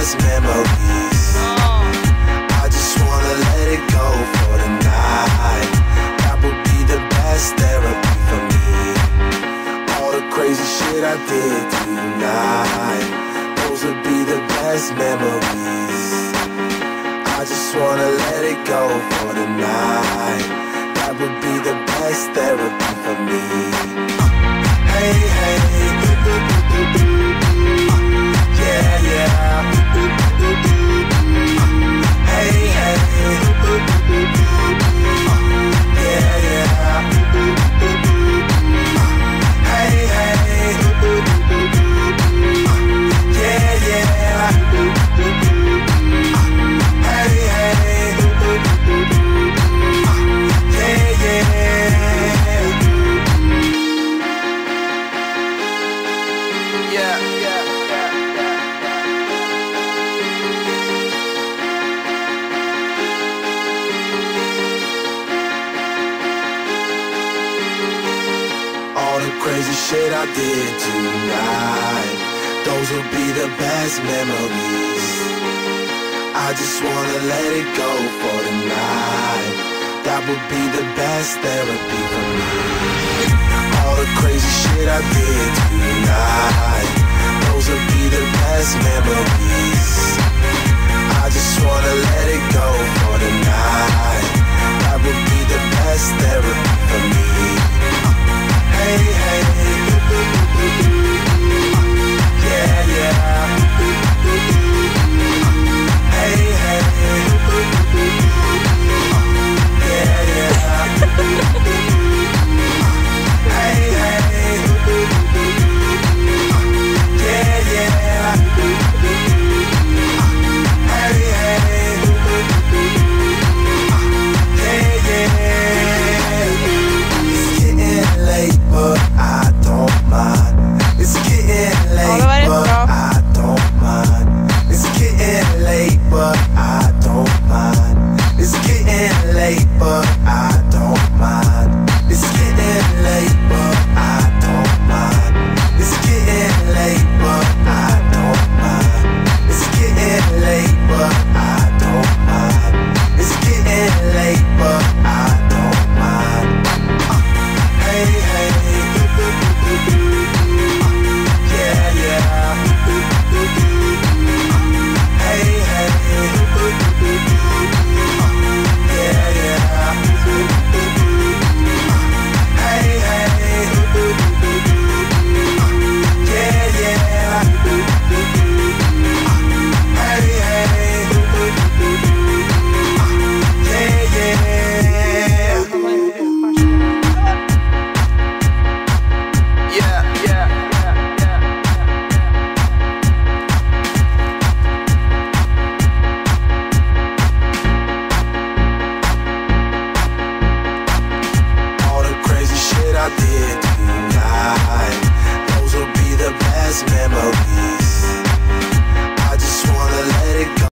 best memories. I just wanna let it go for the night. That would be the best therapy for me. All the crazy shit I did tonight, those would be the best memories. I just wanna let it go for the night. That would be the best therapy for me. Hey, hey, yeah, yeah. Hey, hey, yeah, yeah. Hey, hey, yeah, yeah. Hey, hey, yeah, yeah. Yeah, yeah, yeah, yeah. All the crazy shit I did tonight, those will be the best memories. I just wanna let it go for the night. That would be the best therapy for me. All the crazy shit I did tonight, those will be the best memories. I just wanna let it go for the night. That would be the best therapy for me. Hey, hey.